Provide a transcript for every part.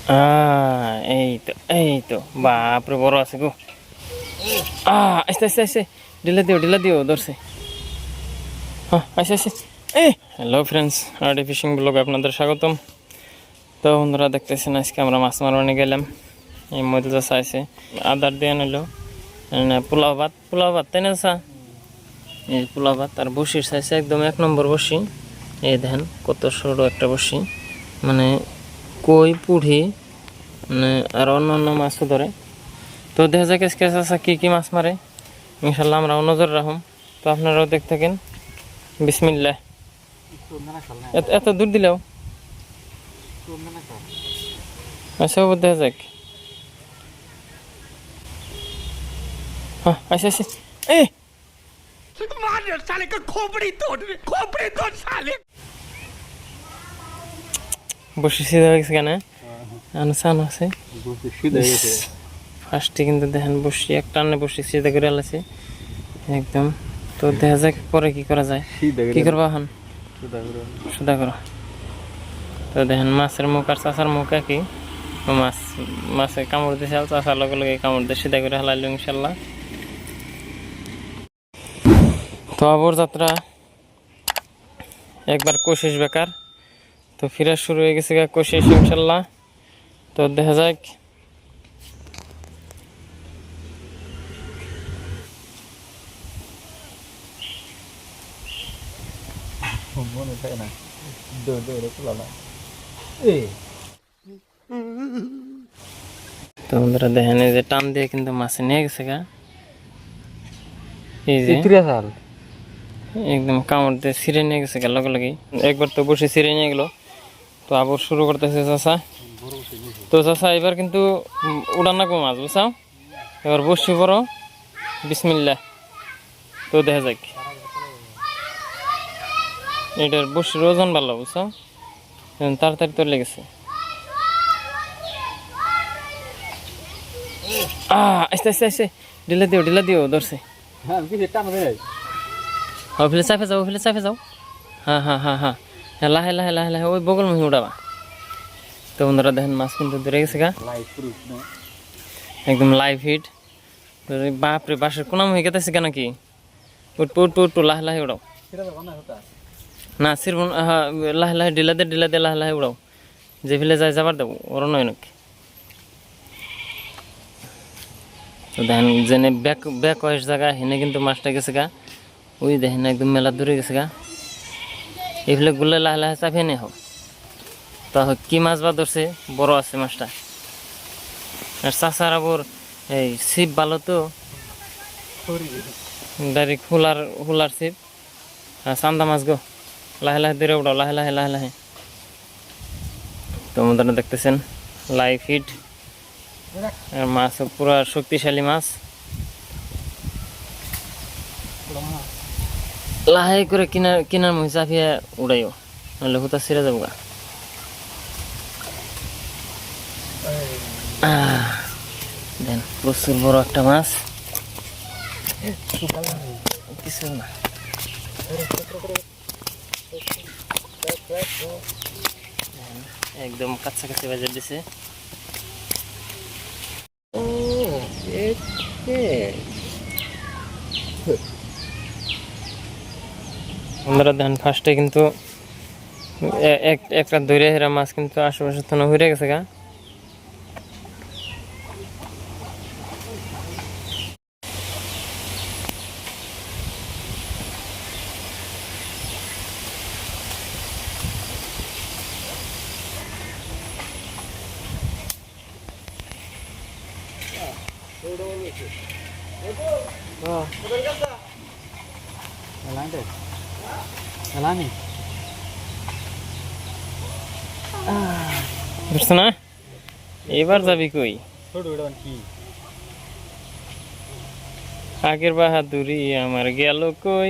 এই তো বাপরে বড় আছে গো। আস্তে আস্তে আস্তে ঢিলা দিও ধরছে। হ্যাঁ আস্তে হ্যালো ফ্রেন্ডস, আরডি ফিশিং ব্লগে আপনাদের স্বাগতম। তো বন্ধুরা দেখতেছেন আজকে আমরা মাছ মারনে গেলাম। এই মধ্যে চাষা আছে আদার দিয়ে নিল পোলাও ভাত তাই না চাষা? এই পোলাও ভাত আর বসির চাইছে একদম 1 নম্বর বসি। এই দেখেন কত সরু একটা বসি, মানে কই পুঁটি মানে আর অন্য মাছও ধরে। তো দেখা যাক আজকে চাষা কি মাছ মারে, ইনশাল্লাহ আমরাও নজর রাখুন। তো আপনারাও দেখতে থাকেন। বিসমিল্লাহ। এত দূর দিলেও আচ্ছা দেখা যাক। হ্যাঁ আচ্ছা বসে সিধা হয়ে গেছে কেন আনো আছে ফার্স্টে, কিন্তু দেখেন বসি একটা আনে বসি সিধা করে আলাছে একদম। তো দেখা যাক পরে কি করা যায়, কি করবো এখন সুদা করো। তো দেখেন মাছের মুখ আর চাষার মুখ একই, মাছে কামড় দিছে আর চাষার লগে কামড় দিয়ে সিধা করে হালাইলো ইনশাল্লাহ। তো আবর যাত্রা একবার কোশিশ বেকার, তো ফিরা শুরু হয়ে গেছে কোশিশ ইনশাল্লাহ। তো দেখা যাক তো বন্ধুরা দেখেন এই যে টান দিয়ে কিন্তু মাছে নিয়ে গেছে এই যে একদম কামড় দিয়ে ছিঁড়ে নিয়ে গেছে লগে একবার তো বসে ছিঁড়ে নিয়ে গেলো। তো আবার শুরু করতেছে চাষা। তো চাষা এবার কিন্তু উড়ান না কো মাছ বুঝাও, এবার বসি বড় বিসমিল্লাহ। তো দেখা যাক এটার বসির ওজন ভালো বুঝাও, তাড়াতাড়ি তো লেগেছে। আস্তে ঢিলা দিও ধরছে। ফেলে চাপে যাও হ্যাঁ লাহে ওই বগল মুহি উড়াবা। তো বন্ধুরা দেখেন মাছ কিন্তু ধরে গেছে একদম লাইভ হিট। বাপরে বাসের কোনা মুহি গেতেছে কেন কি উঠপো লাহে উড়াও না সির লাহে ঢিলা দে লাহে উড়াও, যে ফেলে যায় যাবার দেবো ওর নয় নাকি। তো দেখেন যেনে ব্যাক ওয়েস জায়গা হেনে কিন্তু মাছটা গেছে ওই দেখেন একদম মেলা দূরে গেছে এইফালে গুলে লাহে চাপিয়ে নিয়ে হোক। তো কি মাছ বা ধরছে, বড় আছে মাছটা। আর চাষার আবার এই ছিপ ভালো তো ডাইরেক্ট হুলার ছিপ। হ্যাঁ চান্দা মাছ গো, লাহে দূরে উঠাও লাহে। তো আমাদের দেখতেছেন লাইভ হিট আর মাছ পুরা শক্তিশালী মাছ। লাহে করে কিনার মুহি চাপিয়ে উড়াইও, নাহলে হুতা ছিঁড়ে যাবো দেন। প্রচুর বড় একটা মাছ, কিছু না একদম কাছাকাছি বাজার দিছে। আমরা ধান ফার্স্টে কিন্তু একটা ধরে হেরা মাছ কিন্তু আশেপাশে থানা হয়ে গেছে বুঝছো না, এবার যাবি কই? আগের বাহাদুরি আমার গেল কই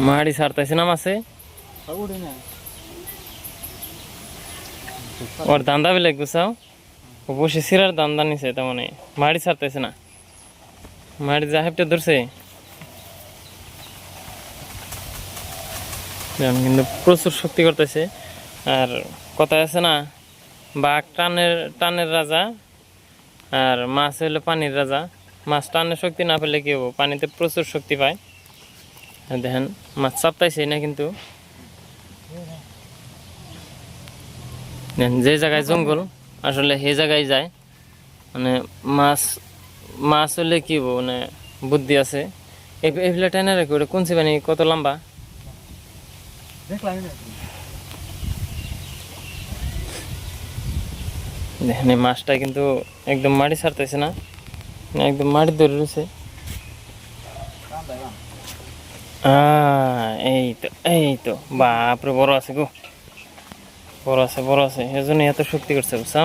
মাড়ি ছাড়তেছে না মাছে, ওর দান্দা বেলে গুছাও বসে সিরার দান দানিছে, তার মানে মাড়ি ছাড়তেছে না, মাড়ি জাহেবটা ধরছে। কিন্তু প্রচুর শক্তি করতেছে। আর কথা আছে না, বাঘ টানের টানের রাজা, আর মাছ হইলো পানির রাজা। মাছ টানের শক্তি না পেলে কি হবো, পানিতে প্রচুর শক্তি পায়। আর দেখেন মাছ চাপতাইছে না, কিন্তু যে জায়গায় জঙ্গল আসলে সেই জায়গায় যায়। মানে মাছ মাছ হলে কি হবো, মানে বুদ্ধি আছে। এইগুলা টেনে রাখি, ওটা কোন পানি কত লম্বা দেখেন। এই মাছটা কিন্তু একদম মাটি ছাড়তেছে না, একদম মাটি ধরে রয়েছে। এই তো বাপরে, বড় আছে গো, বড় আছে বড় আছে, এজন্য এত শক্তি করছে বুঝছো।